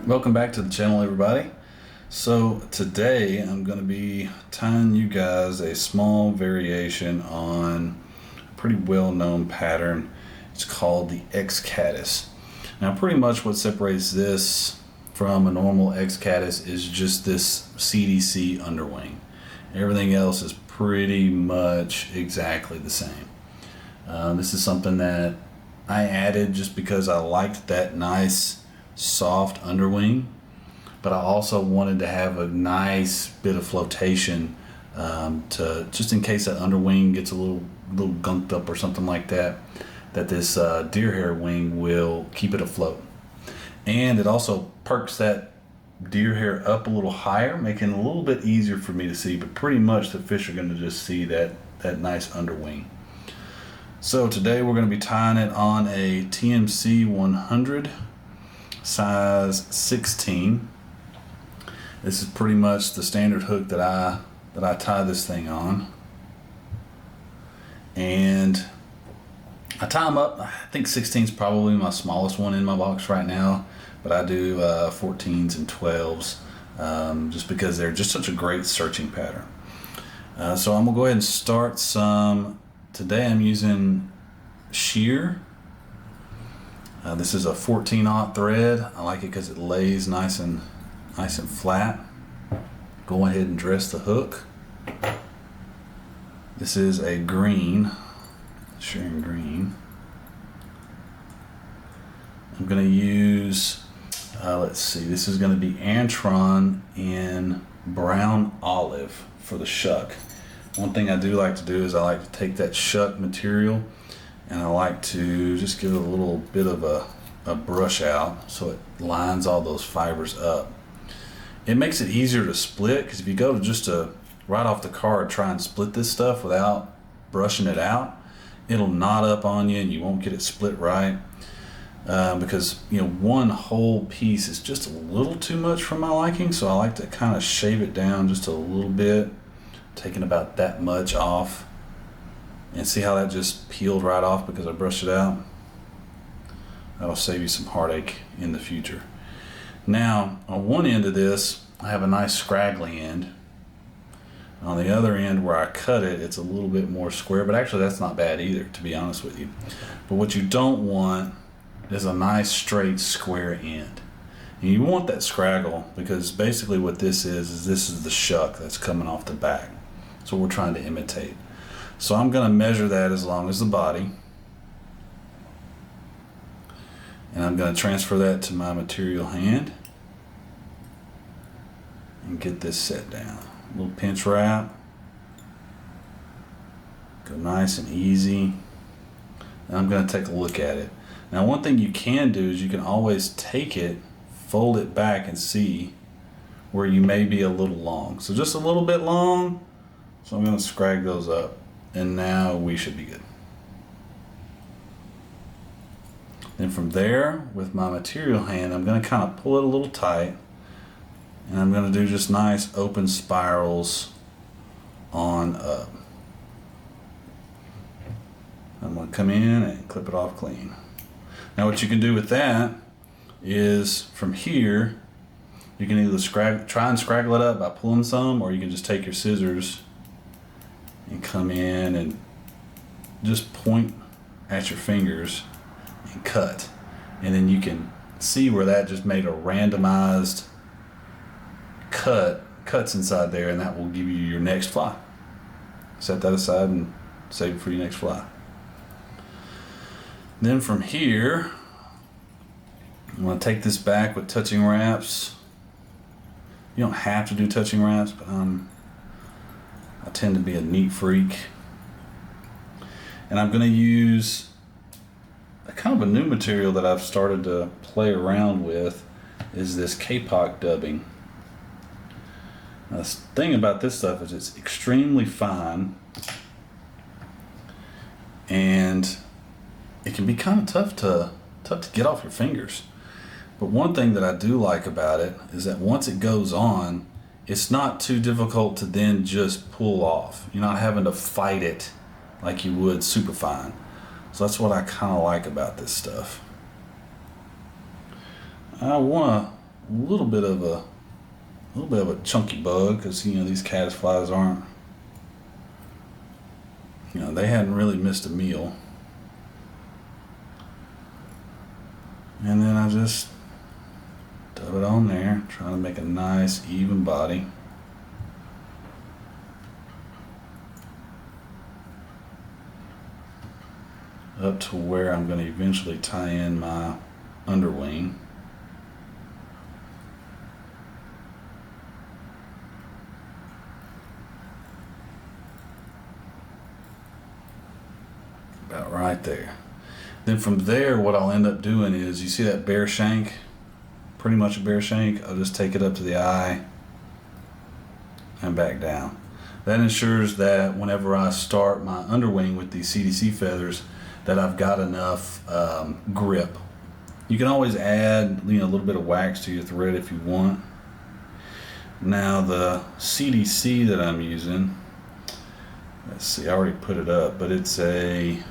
Welcome back to the channel, everybody. So today I'm going to be tying you guys a small variation on a pretty well-known pattern. It's called the X-Caddis. Now pretty much what separates this from a normal X-Caddis is just this CDC underwing. Everything else is pretty much exactly the same. This is something that I added just because I liked that nice soft underwing, but I also wanted to have a nice bit of flotation to just in case that underwing gets a little gunked up or something like that, that this deer hair wing will keep it afloat. And it also perks that deer hair up a little higher, making it a little bit easier for me to see, but pretty much the fish are going to just see that nice underwing. So today we're going to be tying it on a TMC 100 size 16. This is pretty much the standard hook that I tie this thing on, and I tie them up. I think 16 is probably my smallest one in my box right now, but I do 14s and 12s just because they're just such a great searching pattern. So I'm gonna go ahead and start some. Today I'm using shear. This is a 14-aught thread. I like it because it lays nice and flat. Go ahead and dress the hook. This is a green, shear and green. I'm going to use, let's see, this is going to be Antron in brown olive for the Shuck. One thing I do like to do is I like to take that Shuck material and I like to just give it a little bit of a brush out so it lines all those fibers up. It makes it easier to split, because if you go to just right off the card try and split this stuff without brushing it out, it'll knot up on you and you won't get it split right. Because one whole piece is just a little too much for my liking, so I like to kind of shave it down just a little bit, taking about that much off. And see how that just peeled right off because I brushed it out? That'll save you some heartache in the future. Now, on one end of this, I have a nice scraggly end. On the other end where I cut it, it's a little bit more square, but actually that's not bad either, to be honest with you. But what you don't want is a nice straight square end. And you want that scraggle because basically what this is this is the Shuck that's coming off the back. That's what we're trying to imitate. So I'm going to measure that as long as the body, and I'm going to transfer that to my material hand and get this set down. A little pinch wrap, go nice and easy, and I'm going to take a look at it. Now one thing you can do is you can always take it, fold it back, and see where you may be a little long. So just a little bit long, so I'm going to scrag those up. And now we should be good. Then from there, with my material hand, I'm going to kind of pull it a little tight, and I'm going to do just nice open spirals on up. I'm going to come in and clip it off clean. Now what you can do with that is from here, you can either try and scraggle it up by pulling some, or you can just take your scissors and come in and just point at your fingers and cut, and then you can see where that just made a randomized cuts inside there, and that will give you your next fly. Set that aside and save it for your next fly. Then from here, I'm going to take this back with touching wraps. You don't have to do touching wraps, but I tend to be a neat freak. And I'm going to use a kind of a new material that I've started to play around with, is this Kapok dubbing. Now, the thing about this stuff is it's extremely fine, and it can be kind of tough to get off your fingers. But one thing that I do like about it is that once it goes on, it's not too difficult to then just pull off. You're not having to fight it like you would superfine. So that's what I kind of like about this stuff. I want little bit of a chunky bug, because you know these caddis flies aren't, you know, they hadn't really missed a meal. And then I just dub it on there, trying to make a nice even body. Up to where I'm going to eventually tie in my underwing. About right there. Then from there, what I'll end up doing is, you see that bare shank? Pretty much a bare shank. I'll just take it up to the eye and back down. That ensures that whenever I start my underwing with these CDC feathers, that I've got enough grip. You can always add, you know, a little bit of wax to your thread if you want. Now the CDC that I'm using, let's see, I already put it up, but it's a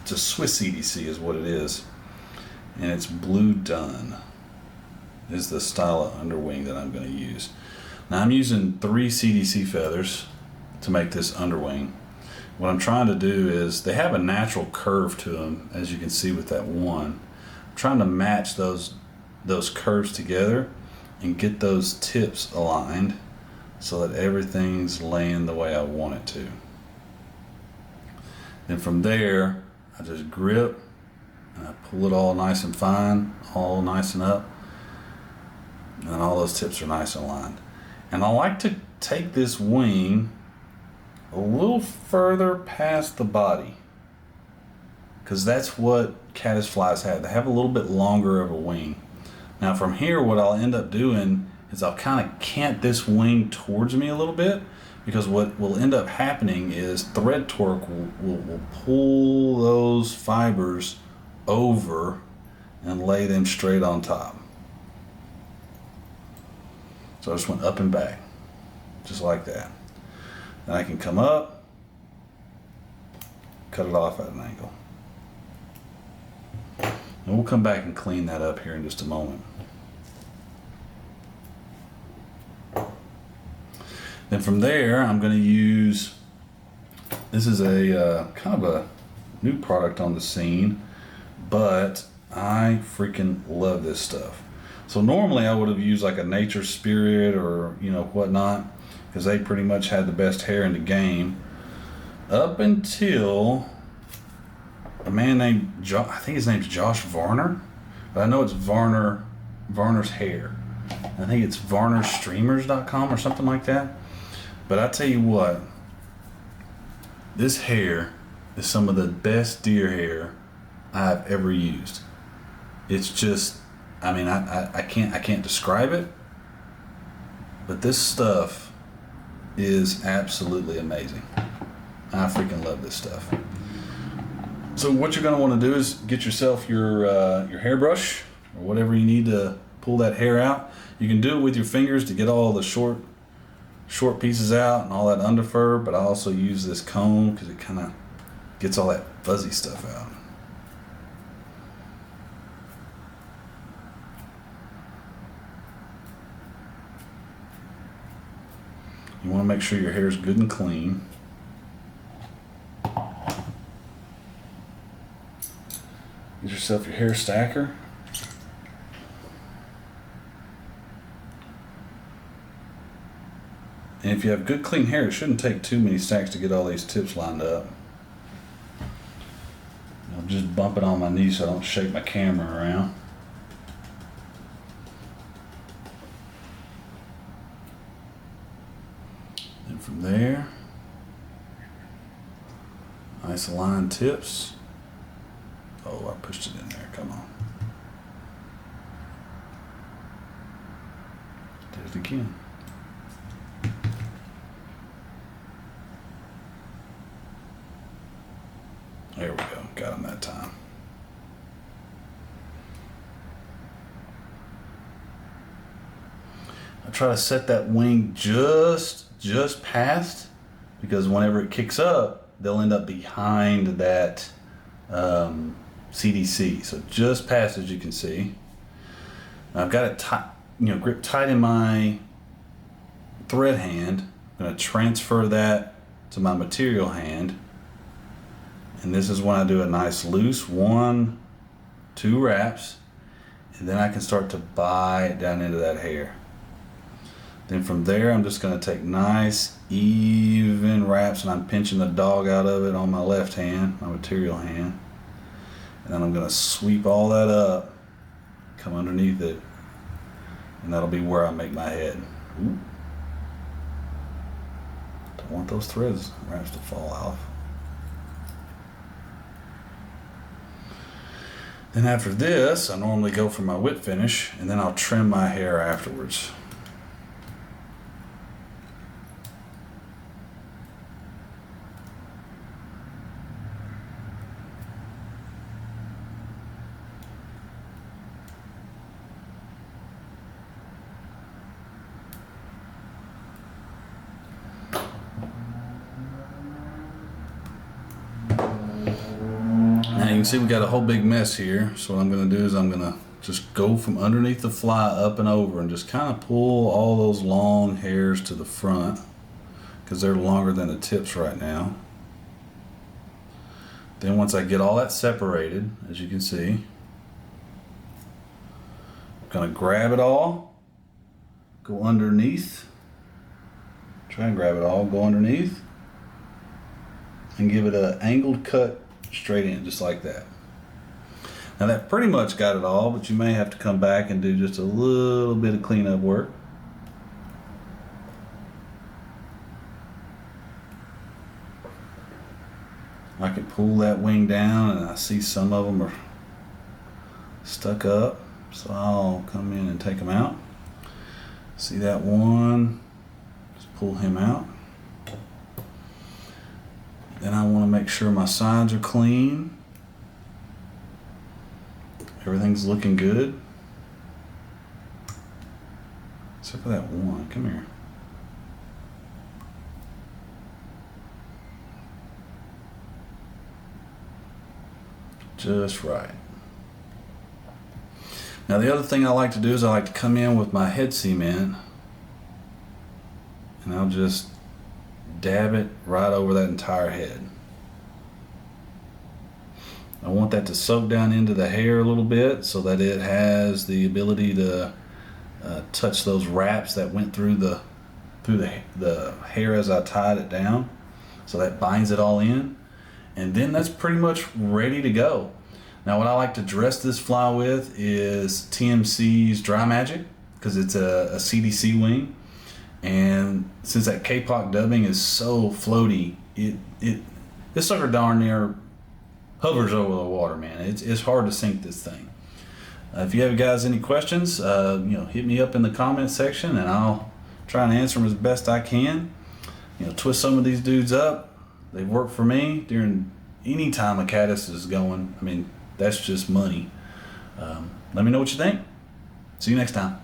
Swiss CDC is what it is, and it's Blue Dun is the style of underwing that I'm going to use. Now I'm using 3 CDC feathers to make this underwing. What I'm trying to do is, they have a natural curve to them, as you can see with that one. I'm trying to match those curves together and get those tips aligned so that everything's laying the way I want it to. Then from there, I just grip and I pull it all nice and fine, all nice and up, and all those tips are nice and aligned. And I like to take this wing a little further past the body, because that's what caddis flies have. They have a little bit longer of a wing. Now from here, what I'll end up doing is I'll kind of cant this wing towards me a little bit, because what will end up happening is thread torque will pull those fibers over and lay them straight on top. So I just went up and back, just like that. Then I can come up, cut it off at an angle. And we'll come back and clean that up here in just a moment. Then from there, I'm going to use, this is a kind of a new product on the scene, but I freaking love this stuff. So normally I would have used like a Nature Spirit or, you know, whatnot, because they pretty much had the best hair in the game, up until a man named I think his name's Josh Varner, but I know it's Varner's Hair. I think it's varnerstreamers.com or something like that. But I tell you what, this hair is some of the best deer hair I've ever used. It's just, I mean, I can't describe it, but this stuff is absolutely amazing. I freaking love this stuff. So what you're going to want to do is get yourself your hairbrush or whatever you need to pull that hair out. You can do it with your fingers to get all the short pieces out and all that under fur, but I also use this comb because it kind of gets all that fuzzy stuff out. You want to make sure your hair is good and clean. Get yourself your hair stacker. And if you have good clean hair, it shouldn't take too many stacks to get all these tips lined up. I'm just bumping on my knee so I don't shake my camera around. And from there, nice aligned tips. Oh, I pushed it in there, come on. Did it again. There we go, got him that time. I try to set that wing just past, because whenever it kicks up, they'll end up behind that CDC. So just past, as you can see. Now I've got it grip tight in my thread hand. I'm going to transfer that to my material hand. And this is when I do a nice loose 1, 2 wraps. And then I can start to bite down into that hair. Then from there, I'm just going to take nice, even wraps, and I'm pinching the dog out of it on my left hand, my material hand. And then I'm going to sweep all that up, come underneath it, and that'll be where I make my head. Ooh. Don't want those threads wraps to fall off. Then after this, I normally go for my whip finish, and then I'll trim my hair afterwards. Now you can see we got a whole big mess here. So what I'm going to do is I'm going to just go from underneath the fly up and over and just kind of pull all those long hairs to the front because they're longer than the tips right now. Then once I get all that separated, as you can see, I'm going to grab it all, go underneath, try and grab it all, go underneath, and give it an angled cut straight in, just like that. Now that pretty much got it all, but you may have to come back and do just a little bit of cleanup work. I can pull that wing down, and I see some of them are stuck up, so I'll come in and take them out. See that one? Just pull him out. Then I want to make sure my sides are clean. Everything's looking good. Except for that one. Come here. Just right. Now the other thing I like to do is I like to come in with my head cement, and I'll just dab it right over that entire head. I want that to soak down into the hair a little bit so that it has the ability to touch those wraps that went through the hair as I tied it down. So that binds it all in. And then that's pretty much ready to go. Now what I like to dress this fly with is TMC's Dry Magic, because it's a CDC wing. And since that Kapok dubbing is so floaty, this sucker darn near hovers over the water, man. It's hard to sink this thing. If you have guys any questions, hit me up in the comment section, and I'll try and answer them as best I can. Twist some of these dudes up. They've worked for me during any time a caddis is going. I mean, that's just money. Let me know what you think. See you next time.